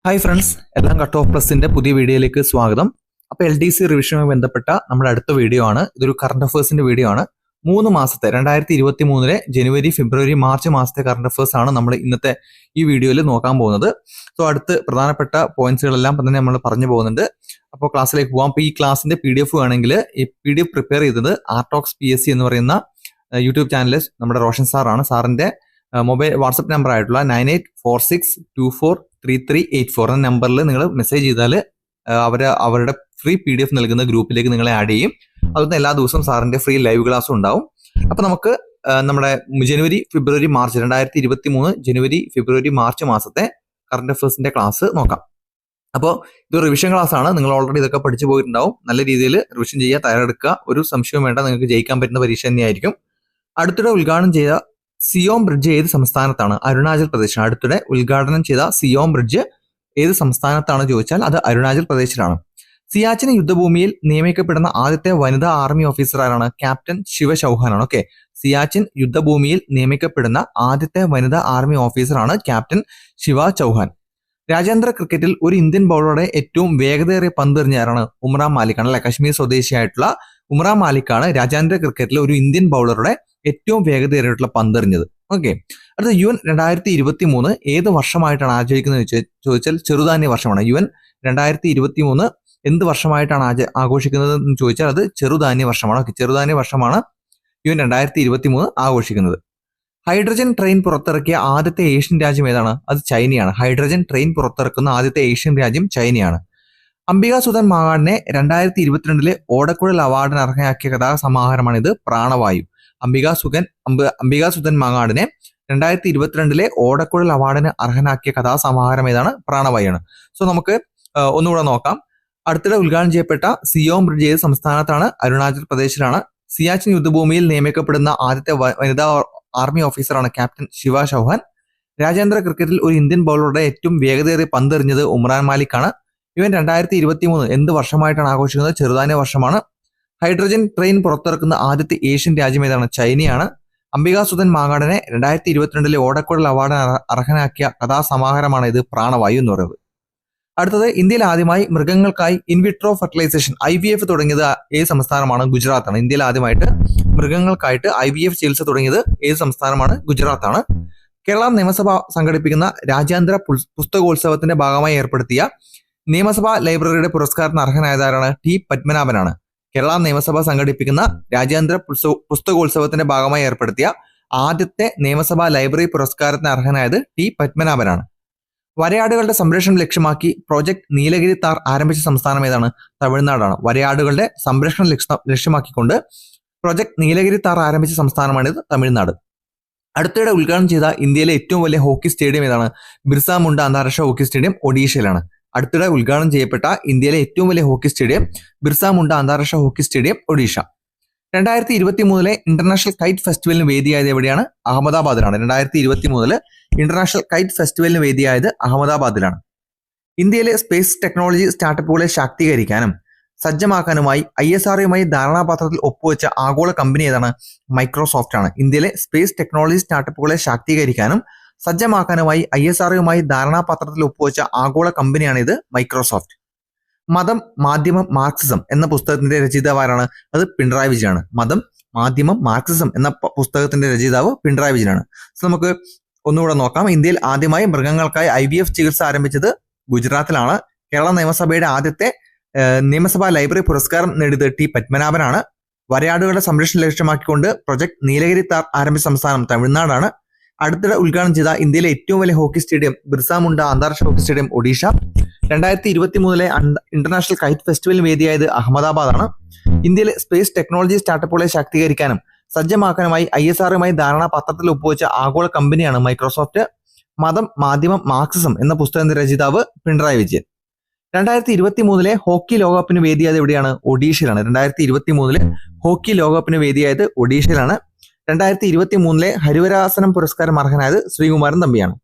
Hi friends, എല്ലാം cut off പ്ലസിന്റെ പുതിയ വീഡിയോയിലേക്ക് സ്വാഗതം. അപ്പോൾ LDC റിവിഷനുമായി ബന്ധപ്പെട്ട നമ്മുടെ അടുത്ത വീഡിയോ ആണ്. ഇതൊരു കറണ്ട് അഫേഴ്സിന്റെ വീഡിയോ ആണ്. 3 മാസത്തെ 2023 ജനുവരി, ഫെബ്രുവരി, മാർച്ച് മാസത്തെ കറണ്ട് അഫേഴ്സ് ആണ് നമ്മൾ ഇന്നത്തെ ഈ വീഡിയോയിൽ നോക്കാൻ പോകുന്നത്. സോ അടുത്ത് പ്രധാനപ്പെട്ട പോയിന്റ്സുകളെല്ലാം തന്നെ നമ്മൾ പറഞ്ഞു പോകുന്നുണ്ട്. അപ്പോൾ ക്ലാസ്സിലേക്ക് പോകാം. അപ്പോൾ ഈ ക്ലാസ്സിന്റെ PDF വേണമെങ്കിൽ ഈ PDF പ്രിപ്പയർ ചെയ്തത് ആർട്ടോക്സ് PSC എന്ന് പറയുന്ന യൂട്യൂബ് ചാനലിൽ നമ്മുടെ റോഷൻ സാറാണ്. സാറിന്റെ മൊബൈൽ വാട്സപ്പ് നമ്പർ ആയിട്ടുള്ള 9846243384 എന്ന നമ്പറിൽ നിങ്ങൾ മെസ്സേജ് ചെയ്താൽ അവരുടെ ഫ്രീ PDF നൽകുന്ന ഗ്രൂപ്പിലേക്ക് നിങ്ങളെ ആഡ് ചെയ്യും. അതുകൊണ്ട് എല്ലാ ദിവസവും സാറിന്റെ ഫ്രീ ലൈവ് ക്ലാസ്സും ഉണ്ടാവും. അപ്പൊ നമുക്ക് നമ്മുടെ ജനുവരി, ഫെബ്രുവരി, മാർച്ച് 2023 ജനുവരി, ഫെബ്രുവരി, മാർച്ച് മാസത്തെ കറണ്ട് അഫേഴ്സിന്റെ ക്ലാസ് നോക്കാം. അപ്പോൾ ഇത് റിവിഷൻ ക്ലാസ് ആണ്. നിങ്ങൾ ഓൾറെഡി ഇതൊക്കെ പഠിച്ചു പോയിട്ടുണ്ടാവും. നല്ല രീതിയിൽ റിവിഷൻ ചെയ്യുക, തയ്യാറെടുക്കുക. ഒരു സംശയവും വേണ്ട, നിങ്ങൾക്ക് ജയിക്കാൻ പറ്റുന്ന പരീക്ഷ തന്നെയായിരിക്കും. അടുത്തിടെ ഉദ്ഘാടനം ചെയ്ത സിയോം ബ്രിഡ്ജ് ഏത് സംസ്ഥാനത്താണ്? അരുണാചൽ പ്രദേശ്. അടുത്തിടെ ഉദ്ഘാടനം ചെയ്ത സിയോം ബ്രിഡ്ജ് ഏത് സംസ്ഥാനത്താണ് ചോദിച്ചാൽ അത് അരുണാചൽ പ്രദേശിലാണ്. സിയാച്ചിൻ യുദ്ധഭൂമിയിൽ നിയമിക്കപ്പെടുന്ന ആദ്യത്തെ വനിതാ ആർമി ഓഫീസർ ആരാണ്? ക്യാപ്റ്റൻ ശിവ ചൗഹാനാണ്. ഓക്കെ, സിയാച്ചിൻ യുദ്ധഭൂമിയിൽ നിയമിക്കപ്പെടുന്ന ആദ്യത്തെ വനിതാ ആർമി ഓഫീസറാണ് ക്യാപ്റ്റൻ ശിവ ചൗഹാൻ. രാജ്യാന്തര ക്രിക്കറ്റിൽ ഒരു ഇന്ത്യൻ ബൗളറുടെ ഏറ്റവും വേഗതയേറിയ പന്തെറിഞ്ഞ ആരാണ്? ഉമ്രാൻ മാലിക്കാണ് അല്ലെ. കശ്മീർ സ്വദേശിയായിട്ടുള്ള ഉമ്രാൻ മാലിക്കാണ് രാജ്യാന്തര ക്രിക്കറ്റിലെ ഒരു ഇന്ത്യൻ ബൗളറുടെ ഏറ്റവും വേഗതയേറിയിട്ടുള്ള പന്തെറിഞ്ഞത്. ഓക്കെ, അടുത്ത UN 2023 ഏത് വർഷമായിട്ടാണ് ആചരിക്കുന്നത് ചോദിച്ചാൽ ചെറുധാന്യ വർഷമാണ്. UN 2023 എന്ത് വർഷമായിട്ടാണ് ആഘോഷിക്കുന്നത് എന്ന് ചോദിച്ചാൽ അത് ചെറുധാന്യ വർഷമാണ്. ഓക്കെ, ചെറുധാന്യ വർഷമാണ് UN 2023 ആഘോഷിക്കുന്നത്. ഹൈഡ്രജൻ ട്രെയിൻ പുറത്തിറക്കിയ ആദ്യത്തെ ഏഷ്യൻ രാജ്യം ഏതാണ്? അത് ചൈനയാണ്. ഹൈഡ്രജൻ ട്രെയിൻ പുറത്തിറക്കുന്ന ആദ്യത്തെ ഏഷ്യൻ രാജ്യം ചൈനയാണ്. അംബികാസുധൻ മാങ്ങാടിനെ 2022 ഓടക്കുഴൽ അവാർഡിന് അർഹയാക്കിയ കഥാസമാഹാരമാണിത്, പ്രാണവായു. അംബികാസുധൻ മാങ്ങാടിനെ 2022 ഓടക്കുഴൽ അവാർഡിന് അർഹനാക്കിയ കഥാസമാഹാരം ഏതാണ്? പ്രാണവായുയാണ്. സോ നമുക്ക് ഒന്നുകൂടെ നോക്കാം. അടുത്തിടെ ഉദ്ഘാടനം ചെയ്യപ്പെട്ട സിയോം ബ്രിഡ്ജ് ഏത് സംസ്ഥാനത്താണ്? അരുണാചൽ പ്രദേശിലാണ്. സിയാച്ചിൻ യുദ്ധഭൂമിയിൽ നിയമിക്കപ്പെടുന്ന ആദ്യത്തെ വനിതാ ആർമി ഓഫീസറാണ് ക്യാപ്റ്റൻ ശിവ ചൗഹാൻ. രാജ്യാന്തര ക്രിക്കറ്റിൽ ഒരു ഇന്ത്യൻ ബൗളറുടെ ഏറ്റവും വേഗതയേറിയ പന്തെറിഞ്ഞത് ഉമ്രാൻ മാലിക്കാണ്. UN 2023 എന്ത് വർഷമായിട്ടാണ് ആഘോഷിക്കുന്നത്? ചെറുധാന്യ വർഷമാണ്. ഹൈഡ്രജൻ ട്രെയിൻ പുറത്തിറക്കുന്ന ആദ്യത്തെ ഏഷ്യൻ രാജ്യം ഏതാണ്? ചൈനയാണ്. അംബികാസുധൻ മാങ്ങാടിനെ 2022 ഓടക്കുഴൽ അവാർഡിന് അർഹനാക്കിയ കഥാസമാഹാരമാണ് ഇത്, പ്രാണവായു എന്ന് പറയുന്നത്. അടുത്തത്, ഇന്ത്യയിൽ ആദ്യമായി മൃഗങ്ങൾക്കായി ഇൻവിട്രോ ഫെർട്ടിലൈസേഷൻ IVF തുടങ്ങിയത് ഏത് സംസ്ഥാനമാണ്? ഗുജറാത്താണ്. ഇന്ത്യയിൽ ആദ്യമായിട്ട് മൃഗങ്ങൾക്കായിട്ട് IVF ചികിത്സ തുടങ്ങിയത് ഏത് സംസ്ഥാനമാണ്? ഗുജറാത്താണ്. കേരള നിയമസഭ സംഘടിപ്പിക്കുന്ന രാജ്യാന്തര പുസ്തകോത്സവത്തിന്റെ ഭാഗമായി ഏർപ്പെടുത്തിയ നിയമസഭാ ലൈബ്രറിയുടെ പുരസ്കാരത്തിന് അർഹനായതാരാണ്? T പത്മനാഭനാണ്. കേരള നിയമസഭ സംഘടിപ്പിക്കുന്ന രാജ്യാന്തര പുസ്തകോത്സവത്തിന്റെ ഭാഗമായി ഏർപ്പെടുത്തിയ ആദ്യത്തെ നിയമസഭാ ലൈബ്രറി പുരസ്കാരത്തിന് അർഹനായത് T പത്മനാഭനാണ്. വരയാടുകളുടെ സംരക്ഷണം ലക്ഷ്യമാക്കി പ്രോജക്ട് നീലഗിരി താർ ആരംഭിച്ച സംസ്ഥാനം ഏതാണ്? തമിഴ്നാടാണ്. വരയാടുകളുടെ സംരക്ഷണം ലക്ഷ്യമാക്കിക്കൊണ്ട് പ്രോജക്ട് നീലഗിരി താർ ആരംഭിച്ച സംസ്ഥാനമാണിത്, തമിഴ്നാട്. അടുത്തിടെ ഉദ്ഘാടനം ചെയ്ത ഇന്ത്യയിലെ ഏറ്റവും വലിയ ഹോക്കി സ്റ്റേഡിയം ഏതാണ്? ബിർസ മുണ്ട അന്താരാഷ്ട്ര ഹോക്കി സ്റ്റേഡിയം, ഒഡീഷയിലാണ്. അടുത്തിടെ ഉദ്ഘാടനം ചെയ്യപ്പെട്ട ഇന്ത്യയിലെ ഏറ്റവും വലിയ ഹോക്കി സ്റ്റേഡിയം ബിർസ മുണ്ട അന്താരാഷ്ട്ര hockey stadium, Odisha. 2023 international KITE ഫെസ്റ്റിവലിന് വേദിയായത് എവിടെയാണ്? അഹമ്മദാബാദിലാണ്. 2023 ഇന്റർനാഷണൽ കൈറ്റ് ഫെസ്റ്റിവലിന് വേദിയായത് അഹമ്മദാബാദിലാണ്. ഇന്ത്യയിലെ സ്പേസ് ടെക്നോളജി സ്റ്റാർട്ടപ്പുകളെ ശാക്തീകരിക്കാനും സജ്ജമാക്കാനുമായി ISROയുമായി ധാരണാപത്രത്തിൽ ഒപ്പുവെച്ച ആഗോള കമ്പനി ഏതാണ്? മൈക്രോസോഫ്റ്റ് ആണ്. ഇന്ത്യയിലെ സ്പേസ് ടെക്നോളജി സ്റ്റാർട്ടപ്പുകളെ ശാക്തീകരിക്കാനും സജ്ജമാക്കാനുമായി ISROയുമായി ധാരണാപത്രത്തിൽ ഒപ്പുവെച്ച ആഗോള കമ്പനിയാണ് ഇത്, മൈക്രോസോഫ്റ്റ്. മതം, മാധ്യമം, മാർക്സിസം എന്ന പുസ്തകത്തിന്റെ രചയിതാവാരാണ്? അത് പിണറായി വിജയനാണ്. മതം, മാധ്യമം, മാർക്സിസം എന്ന പുസ്തകത്തിന്റെ രചയിതാവ് പിണറായി വിജയനാണ്. സോ നമുക്ക് ഒന്നുകൂടെ നോക്കാം. ഇന്ത്യയിൽ ആദ്യമായി മൃഗങ്ങൾക്കായി IVF ചികിത്സ ആരംഭിച്ചത് ഗുജറാത്തിലാണ്. കേരള നിയമസഭയുടെ ആദ്യത്തെ നിയമസഭാ ലൈബ്രറി പുരസ്കാരം നേടിയത് T പത്മനാഭനാണ്. വരയാടുകളുടെ സംരക്ഷണം ലക്ഷ്യമാക്കിക്കൊണ്ട് പ്രൊജക്ട് നീലഗിരി താർ ആരംഭിച്ച സംസ്ഥാനം തമിഴ്നാടാണ്. അടുത്തിടെ ഉദ്ഘാടനം ചെയ്ത ഇന്ത്യയിലെ ഏറ്റവും വലിയ ഹോക്കി സ്റ്റേഡിയം ബിർസ മുണ്ട അന്താരാഷ്ട്ര hockey stadium, Odisha. 2023 international KITE ഫെസ്റ്റിവലിന് വേദിയായത് അഹമ്മദാബാദാണ്. ഇന്ത്യയിലെ സ്പേസ് ടെക്നോളജി സ്റ്റാർട്ടപ്പുകളെ ശാക്തീകരിക്കാനും സജ്ജമാക്കാനുമായി ISROയുമായി ധാരണാപത്രത്തിൽ ഒപ്പുവെച്ച ആഗോള കമ്പനിയാണ് മൈക്രോസോഫ്റ്റ്. മതം, മാധ്യമം, മാർക്സിസം എന്ന പുസ്തകത്തിന്റെ രചയിതാവ് പിണറായി വിജയൻ. 2023 ഹോക്കി ലോകകപ്പിന് വേദിയായത് എവിടെയാണ്? ഒഡീഷയിലാണ്. 2023 ഹോക്കി ലോകകപ്പിന് വേദിയായത് ഒഡീഷയിലാണ്. 2023 ഹരിവരാസനം പുരസ്കാരം അർഹനായത് ശ്രീകുമാരൻ തമ്പിയാണ്.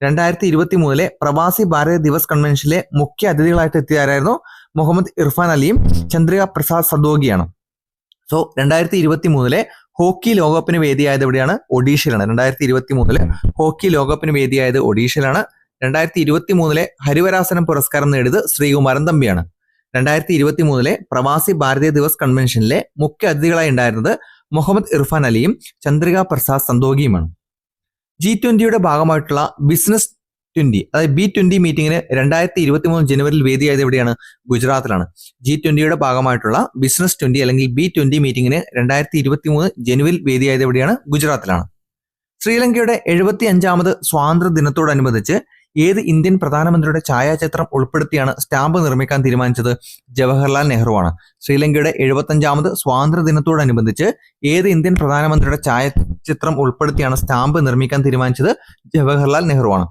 2023 പ്രവാസി ഭാരത ദിവസ് കൺവെൻഷനിലെ മുഖ്യ അതിഥികളായിട്ട് എത്തിയതായിരുന്നു മുഹമ്മദ് ഇർഫാൻ അലിയും ചന്ദ്രിക പ്രസാദ് സദോഗിയാണ്. സോ 2023 ഹോക്കി ലോകകപ്പിന് വേദിയായത് എവിടെയാണ്? ഒഡീഷയിലാണ്. 2023 ഹോക്കി ലോകകപ്പിന് വേദിയായത് ഒഡീഷയിലാണ്. 2023 ഹരിവരാസനം പുരസ്കാരം നേടിയത് ശ്രീകുമാരൻ തമ്പിയാണ്. 2023 പ്രവാസി ഭാരതീയ ദിവസ് കൺവെൻഷനിലെ മുഖ്യ അതിഥികളായി ഉണ്ടായിരുന്നത് മുഹമ്മദ് ഇർഫാൻ അലിയും ചന്ദ്രിക പ്രസാദ് സന്തോഖിയുമാണ്. G20യുടെ ഭാഗമായിട്ടുള്ള ബിസിനസ് 20 അതായത് B20 മീറ്റിംഗിന് 2023 ജനുവരിയിൽ വേദിയായത് എവിടെയാണ്? ഗുജറാത്തിലാണ്. G20യുടെ ഭാഗമായിട്ടുള്ള ബിസിനസ് 20 അല്ലെങ്കിൽ B20 മീറ്റിംഗിന് 2023 ജനുവരിയിൽ വേദിയായത് എവിടെയാണ്? ഗുജറാത്തിലാണ്. ശ്രീലങ്കയുടെ 75ാമത് സ്വാതന്ത്ര്യ ദിനത്തോടനുബന്ധിച്ച് ഏത് ഇന്ത്യൻ പ്രധാനമന്ത്രിയുടെ ഛായാചിത്രം ഉൾപ്പെടുത്തിയാണ് സ്റ്റാമ്പ് നിർമ്മിക്കാൻ തീരുമാനിച്ചത്? ജവഹർലാൽ നെഹ്റുവാണ്. ശ്രീലങ്കയുടെ 75ാമത് സ്വാതന്ത്ര്യ ദിനത്തോടനുബന്ധിച്ച് ഏത് ഇന്ത്യൻ പ്രധാനമന്ത്രിയുടെ ഛായാചിത്രം ഉൾപ്പെടുത്തിയാണ് സ്റ്റാമ്പ് നിർമ്മിക്കാൻ തീരുമാനിച്ചത്? ജവഹർലാൽ നെഹ്റുവാണ്.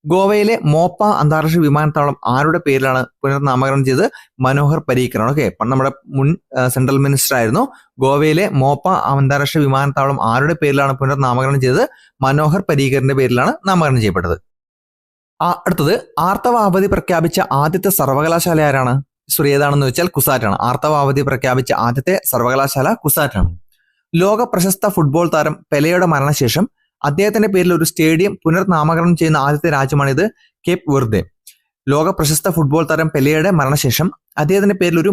ഗോവയിലെ മോപ്പ അന്താരാഷ്ട്ര വിമാനത്താവളം ആരുടെ പേരിലാണ് പുനർനാമകരണം ചെയ്തത്? മനോഹർ പരീക്കറാണ്. ഓക്കെ, നമ്മുടെ മുൻ സെൻട്രൽ മിനിസ്റ്റർ ആയിരുന്നു. ഗോവയിലെ മോപ്പ അന്താരാഷ്ട്ര വിമാനത്താവളം ആരുടെ പേരിലാണ് പുനർനാമകരണം ചെയ്തത്? മനോഹർ പരീക്കറിന്റെ പേരിലാണ് നാമകരണം ചെയ്യപ്പെട്ടത്. അടുത്തത്, ആർത്തവ അവധി പ്രഖ്യാപിച്ച ആദ്യത്തെ സർവകലാശാല ആരാണ്? ഏതാണെന്ന് വെച്ചാൽ കുസാറ്റാണ്. ആർത്തവ അവധി പ്രഖ്യാപിച്ച ആദ്യത്തെ സർവകലാശാല കുസാറ്റാണ്. ലോക പ്രശസ്ത ഫുട്ബോൾ താരം പെലെയുടെ മരണശേഷം അദ്ദേഹത്തിന്റെ പേരിൽ ഒരു സ്റ്റേഡിയം പുനർനാമകരണം ചെയ്യുന്ന ആദ്യത്തെ രാജ്യമാണിത്, കേപ്പ് വെർദെ. ലോക പ്രശസ്ത ഫുട്ബോൾ താരം പെലെയുടെ മരണശേഷം അദ്ദേഹത്തിന്റെ പേരിൽ ഒരു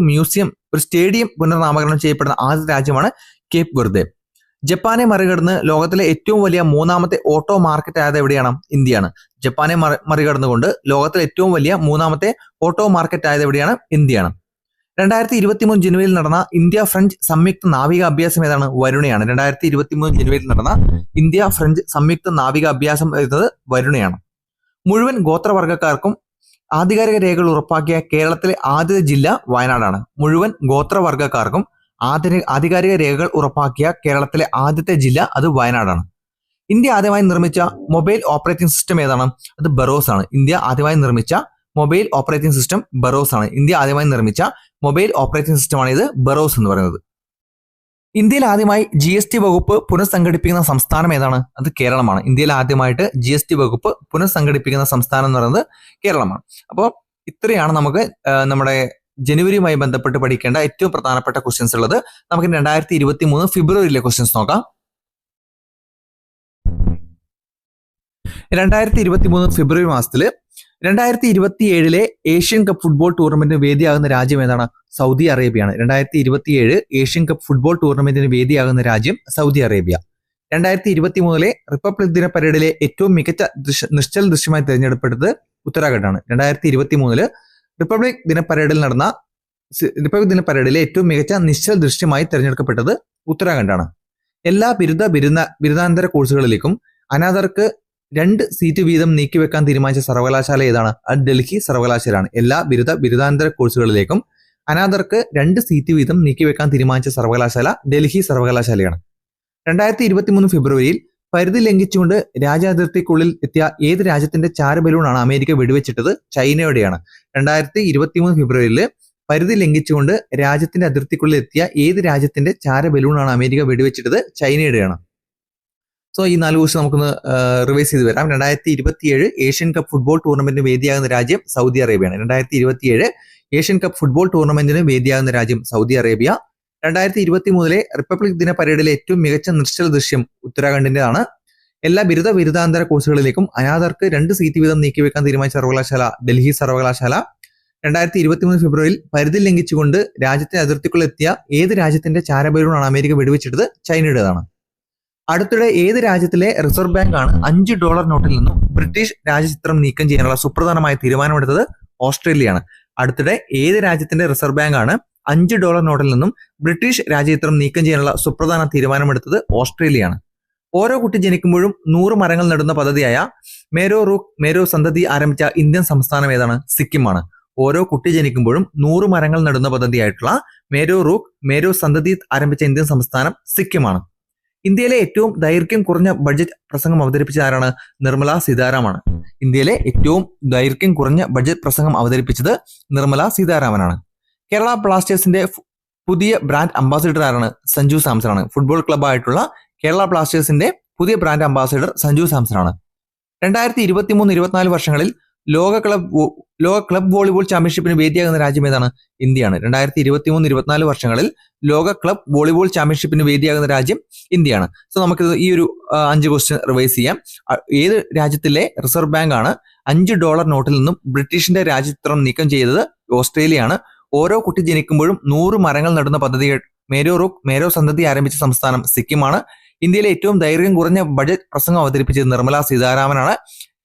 സ്റ്റേഡിയം പുനർനാമകരണം ചെയ്യപ്പെടുന്ന ആദ്യത്തെ രാജ്യമാണ് കേപ്പ് വെർദെ. ജപ്പാനെ മറികടന്ന് ലോകത്തിലെ ഏറ്റവും വലിയ മൂന്നാമത്തെ ഓട്ടോ മാർക്കറ്റ് ആയത് എവിടെയാണ്? ഇന്ത്യയാണ്. ജപ്പാനെ മറികടന്നുകൊണ്ട് ലോകത്തിലെ ഏറ്റവും വലിയ മൂന്നാമത്തെ ഓട്ടോ മാർക്കറ്റ് ആയത് എവിടെയാണ്? ഇന്ത്യയാണ്. 2023 ജനുവരിയിൽ നടന്ന ഇന്ത്യ ഫ്രഞ്ച് സംയുക്ത നാവിക അഭ്യാസം ഏതാണ്? വരുണയാണ്. 2023 ജനുവരിയിൽ നടന്ന ഇന്ത്യ ഫ്രഞ്ച് സംയുക്ത നാവിക അഭ്യാസം എന്നത് വരുണയാണ്. മുഴുവൻ ഗോത്രവർഗക്കാർക്കും ആധികാരിക രേഖകൾ ഉറപ്പാക്കിയ കേരളത്തിലെ ആദ്യത്തെ ജില്ല വയനാടാണ്. മുഴുവൻ ഗോത്രവർഗക്കാർക്കും ആധികാരിക രേഖകൾ ഉറപ്പാക്കിയ കേരളത്തിലെ ആദ്യത്തെ ജില്ല അത് വയനാടാണ്. ഇന്ത്യ ആദ്യമായി നിർമ്മിച്ച മൊബൈൽ ഓപ്പറേറ്റിംഗ് സിസ്റ്റം ഏതാണ്? അത് ബറോസ് ആണ്. ഇന്ത്യ ആദ്യമായി നിർമ്മിച്ച മൊബൈൽ ഓപ്പറേറ്റിംഗ് സിസ്റ്റം ബറോസ് ആണ്. ഇന്ത്യ ആദ്യമായി നിർമ്മിച്ച മൊബൈൽ ഓപ്പറേറ്റിംഗ് സിസ്റ്റമാണ് ഇത് ബറോസ് എന്ന് പറയുന്നത്. ഇന്ത്യയിൽ ആദ്യമായി GST വകുപ്പ് പുനഃസംഘടിപ്പിക്കുന്ന സംസ്ഥാനം ഏതാണ്? അത് കേരളമാണ്. ഇന്ത്യയിൽ ആദ്യമായിട്ട് GST വകുപ്പ് പുനഃസംഘടിപ്പിക്കുന്ന സംസ്ഥാനം എന്ന് പറയുന്നത് കേരളമാണ്. അപ്പോൾ ഇത്രയാണ് നമുക്ക് നമ്മുടെ ജനുവരിയുമായി ബന്ധപ്പെട്ട് പഠിക്കേണ്ട ഏറ്റവും പ്രധാനപ്പെട്ട ക്വസ്റ്റ്യൻസ് ഉള്ളത്. നമുക്ക് 2023 ഫെബ്രുവരിയിലെ ക്വസ്റ്റ്യൻസ് നോക്കാം. 2023 ഫെബ്രുവരി മാസത്തില് 2027 ഏഷ്യൻ കപ്പ് ഫുട്ബോൾ ടൂർണമെന്റിന് വേദിയാകുന്ന രാജ്യം ഏതാണ്? സൗദി അറേബ്യയാണ്. 2027 ഏഷ്യൻ കപ്പ് ഫുട്ബോൾ ടൂർണമെന്റിന് വേദിയാകുന്ന രാജ്യം സൗദി അറേബ്യ. 2023 റിപ്പബ്ലിക് ദിന പരേഡിലെ ഏറ്റവും മികച്ച നിശ്ചല ദൃശ്യമായി തിരഞ്ഞെടുക്കപ്പെട്ടത് ഉത്തരാഖണ്ഡാണ്. 2023 റിപ്പബ്ലിക് ദിന പരേഡിലെ ഏറ്റവും മികച്ച നിശ്ചല ദൃശ്യമായി തിരഞ്ഞെടുക്കപ്പെട്ടത് ഉത്തരാഖണ്ഡാണ്. എല്ലാ ബിരുദാനന്തര കോഴ്സുകളിലേക്കും അനാഥർക്ക് 2 സീറ്റ് വീതം നീക്കിവെക്കാൻ തീരുമാനിച്ച സർവകലാശാല ഏതാണ്? അത് ഡൽഹി സർവകലാശാലയാണ്. എല്ലാ ബിരുദാനന്തര കോഴ്സുകളിലേക്കും അനാഥർക്ക് 2 സീറ്റ് വീതം നീക്കിവെക്കാൻ തീരുമാനിച്ച സർവകലാശാല ഡൽഹി സർവകലാശാലയാണ്. 2023 ഫെബ്രുവരിയിൽ പരിധി ലംഘിച്ചുകൊണ്ട് രാജ്യാതിർത്തിക്കുള്ളിൽ എത്തിയ ഏത് രാജ്യത്തിന്റെ ചാരബലൂണാണ് അമേരിക്ക വെടിവെച്ചിട്ടത്? ചൈനയുടെയാണ്. 2023 ഫെബ്രുവരിയിൽ പരിധി ലംഘിച്ചുകൊണ്ട് രാജ്യത്തിന്റെ അതിർത്തിക്കുള്ളിൽ എത്തിയ ഏത് രാജ്യത്തിന്റെ ചാരബലൂണാണ് അമേരിക്ക വെടിവെച്ചിട്ടത്? ചൈനയുടെയാണ്. സോ ഈ 4 ക്വസ്റ്റ്യൻ നമുക്കൊന്ന് റിവൈസ് ചെയ്ത് വരാം. 2027 ഏഷ്യൻ കപ്പ് ഫുട്ബോൾ ടൂർണമെന്റിന് വേദിയാകുന്ന രാജ്യം സൗദി അറേബ്യയാണ്. 2027 ഏഷ്യൻ കപ്പ് ഫുട്ബോൾ ടൂർണമെന്റിന് വേദിയാകുന്ന രാജ്യം സൗദി അറേബ്യ. 2023 റിപ്പബ്ലിക് ദിന പരേഡിലെ ഏറ്റവും മികച്ച നിശ്ചല ദൃശ്യം ഉത്തരാഖണ്ഡിന്റെതാണ്. എല്ലാ ബിരുദാനന്തര കോഴ്സുകളിലേക്കും അനാഥർക്ക് 2 സീറ്റ് വീതം നീക്കിവെക്കാൻ തീരുമാനിച്ച സർവകലാശാല ഡൽഹി സർവകലാശാല. 2023 ഫെബ്രുവരിയിൽ പരിധി ലംഘിച്ചുകൊണ്ട് രാജ്യത്തിന്റെ അതിർത്തിക്കുള്ളിലെത്തിയ ഏത് രാജ്യത്തിന്റെ ചാരബലൂണാണ് അമേരിക്ക വെടിവെച്ചിട്ടത്? ചൈനയുടേതാണ്. അടുത്തിടെ ഏത് രാജ്യത്തിലെ റിസർവ് ബാങ്ക് ആണ് $5 നോട്ടിൽ നിന്നും ബ്രിട്ടീഷ് രാജ്യചിത്രം നീക്കം ചെയ്യാനുള്ള സുപ്രധാനമായ തീരുമാനമെടുത്തത്? ഓസ്ട്രേലിയയാണ്. അടുത്തിടെ ഏത് രാജ്യത്തിന്റെ റിസർവ് ബാങ്ക് ആണ് $5 നോട്ടിൽ നിന്നും ബ്രിട്ടീഷ് രാജ്യചിത്രം നീക്കം ചെയ്യാനുള്ള സുപ്രധാന തീരുമാനമെടുത്തത്? ഓസ്ട്രേലിയയാണ്. ഓരോ കുട്ടി ജനിക്കുമ്പോഴും 100 മരങ്ങൾ നടുന്ന പദ്ധതിയായ മേരോ റൂക്ക് മേരോ സന്തതി ആരംഭിച്ച ഇന്ത്യൻ സംസ്ഥാനം ഏതാണ്? സിക്കിമാണ്. ഓരോ കുട്ടി ജനിക്കുമ്പോഴും 100 മരങ്ങൾ നടുന്ന പദ്ധതിയായിട്ടുള്ള മേരോ റൂക്ക് മേരോ സന്തതി ആരംഭിച്ച ഇന്ത്യൻ സംസ്ഥാനം സിക്കിമാണ്. ഇന്ത്യയിലെ ഏറ്റവും ദൈർഘ്യം കുറഞ്ഞ ബഡ്ജറ്റ് പ്രസംഗം അവതരിപ്പിച്ച ആരാണ്? നിർമ്മല സീതാരാമനാണ്. ഇന്ത്യയിലെ ഏറ്റവും ദൈർഘ്യം കുറഞ്ഞ ബഡ്ജറ്റ് പ്രസംഗം അവതരിപ്പിച്ചത് നിർമ്മല സീതാരാമനാണ്. കേരള ബ്ലാസ്റ്റേഴ്സിന്റെ പുതിയ ബ്രാൻഡ് അംബാസിഡർ ആരാണ്? സഞ്ജു സാംസൺ ആണ്. ഫുട്ബോൾ ക്ലബ്ബായിട്ടുള്ള കേരള ബ്ലാസ്റ്റേഴ്സിന്റെ പുതിയ ബ്രാൻഡ് അംബാസിഡർ സഞ്ജു സാംസൺ ആണ്. 2023-24 വർഷങ്ങളിൽ ലോക ക്ലബ് വോളിബോൾ ചാമ്പ്യൻഷിപ്പിന് വേദിയാകുന്ന രാജ്യം ഏതാണ്? ഇന്ത്യയാണ്. 2023-24 വർഷങ്ങളിൽ ലോക ക്ലബ് വോളിബോൾ ചാമ്പ്യൻഷിപ്പിന് വേദിയാകുന്ന രാജ്യം ഇന്ത്യയാണ്. സോ നമുക്ക് ഈ ഒരു 5 ക്വസ്റ്റ്യൻ റിവൈസ് ചെയ്യാം. ഏത് രാജ്യത്തിലെ റിസർവ് ബാങ്ക് ആണ് $5 നോട്ടിൽ നിന്നും ബ്രിട്ടീഷിന്റെ രാജ്യചിത്രം നീക്കം ചെയ്തത് ഓസ്ട്രേലിയയാണ്. ഓരോ കുട്ടി ജനിക്കുമ്പോഴും 100 മരങ്ങൾ നടുന്ന പദ്ധതി മേരോ റുക്ക് മേരോ സന്തതി ആരംഭിച്ച സംസ്ഥാനം സിക്കിമാണ്. ഇന്ത്യയിലെ ഏറ്റവും ദൈർഘ്യം കുറഞ്ഞ ബജറ്റ് പ്രസംഗം അവതരിപ്പിച്ചത് നിർമ്മല സീതാരാമനാണ്.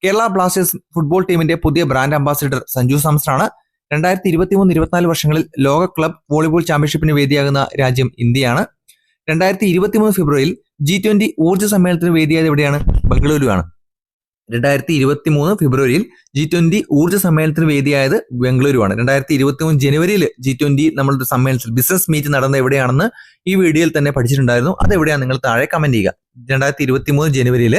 കേരള ബ്ലാസ്റ്റേഴ്സ് ഫുട്ബോൾ ടീമിന്റെ പുതിയ ബ്രാൻഡ് അംബാസിഡർ സഞ്ജു സാംസണാണ്. 2023-24 വർഷങ്ങളിൽ ലോക ക്ലബ് വോളിബോൾ ചാമ്പ്യൻഷിപ്പിന് വേദിയാകുന്ന രാജ്യം ഇന്ത്യയാണ്. 2023 ഫെബ്രുവരിയിൽ G20 ഊർജ്ജ സമ്മേളനത്തിന് വേദിയായത് എവിടെയാണ്? ബംഗളൂരുവാണ്. 2023 ഫെബ്രുവരിയിൽ G20 ഊർജ്ജ സമ്മേളനത്തിന് വേദിയായത് ബംഗളൂരുവാണ്. 2023 ജനുവരിയിൽ G20 നമ്മളുടെ സമ്മേളനത്തിൽ ബിസിനസ് മീറ്റ് നടന്ന എവിടെയാണെന്ന് ഈ വീഡിയോയിൽ തന്നെ പഠിച്ചിട്ടുണ്ടായിരുന്നു. അതെവിടെയാണ് നിങ്ങൾ താഴെ കമന്റ് ചെയ്യുക. 2023 ജനുവരിയിൽ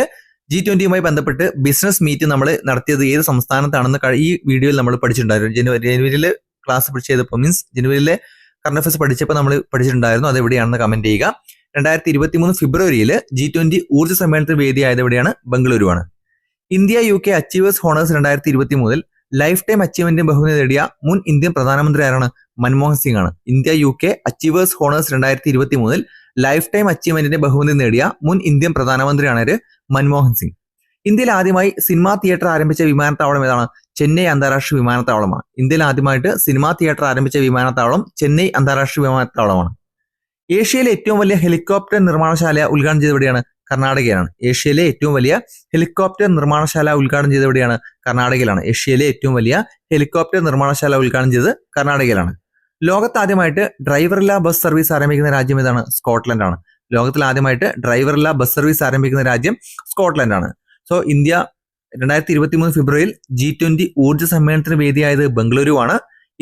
G20യുമായി ബന്ധപ്പെട്ട് ബിസിനസ് മീറ്റ് നമ്മൾ നടത്തിയത് ഏത് സംസ്ഥാനത്താണെന്ന് ഈ വീഡിയോയിൽ നമ്മൾ പഠിച്ചിട്ടുണ്ടായിരുന്നു. ജനുവരിയിൽ ക്ലാസ് ചെയ്തപ്പോൾ ജനുവരിയിലെ കറണ്ട് അഫയേഴ്സ് പഠിച്ചപ്പോൾ നമ്മൾ പഠിച്ചിട്ടുണ്ടായിരുന്നു. അതെവിടെയാണെന്ന് കമന്റ് ചെയ്യുക. 2023 ഫെബ്രുവരിയിൽ G20 ഊർജ്ജ സമ്മേളനത്തിന് വേദിയായത് എവിടെയാണ്? ബംഗളൂരുവാണ്. India UK achievers honours 2023 lifetime achievement ബഹുമതി നേടിയ മുൻ ഇന്ത്യൻ പ്രധാനമന്ത്രി ആരാണ്? മൻമോഹൻ സിംഗ് ആണ്. India UK achievers honours 2023 lifetime അച്ചീവ്മെന്റിന്റെ ബഹുമതി നേടിയ മുൻ ഇന്ത്യൻ പ്രധാനമന്ത്രിയാണ് മൻമോഹൻ സിംഗ്. ഇന്ത്യയിൽ ആദ്യമായി സിനിമാ തിയേറ്റർ ആരംഭിച്ച വിമാനത്താവളം ഏതാണ്? ചെന്നൈ അന്താരാഷ്ട്ര വിമാനത്താവളമാണ്. ഇന്ത്യയിൽ ആദ്യമായിട്ട് സിനിമാ തിയേറ്റർ ആരംഭിച്ച വിമാനത്താവളം ചെന്നൈ അന്താരാഷ്ട്ര വിമാനത്താവളമാണ്. ഏഷ്യയിലെ ഏറ്റവും വലിയ ഹെലികോപ്റ്റർ നിർമ്മാണശാല ഉദ്ഘാടനം ചെയ്ത് എവിടെയാണ്? കർണാടകയിലാണ്. ഏഷ്യയിലെ ഏറ്റവും വലിയ ഹെലികോപ്റ്റർ നിർമ്മാണശാല ഉദ്ഘാടനം ചെയ്ത് എവിടെയാണ്? കർണാടകയിലാണ്. ഏഷ്യയിലെ ഏറ്റവും വലിയ ഹെലികോപ്റ്റർ നിർമ്മാണശാല ഉദ്ഘാടനം ചെയ്ത് കർണാടകയിലാണ്. ലോകത്ത് ആദ്യമായിട്ട് ഡ്രൈവറില്ലാ ബസ് സർവീസ് ആരംഭിക്കുന്ന രാജ്യം ഏതാണ്? സ്കോട്ട്ലൻഡ് ആണ്. ലോകത്തിൽ ആദ്യമായിട്ട് ഡ്രൈവറില്ലാ ബസ് സർവീസ് ആരംഭിക്കുന്ന രാജ്യം സ്കോട്ട്ലൻഡ് ആണ്. സോ ഇന്ത്യ 2023 ഫെബ്രുവരിയിൽ G20 ഊർജ്ജ സമ്മേളനത്തിന് വേദിയായത് ബംഗളൂരുവാണ്.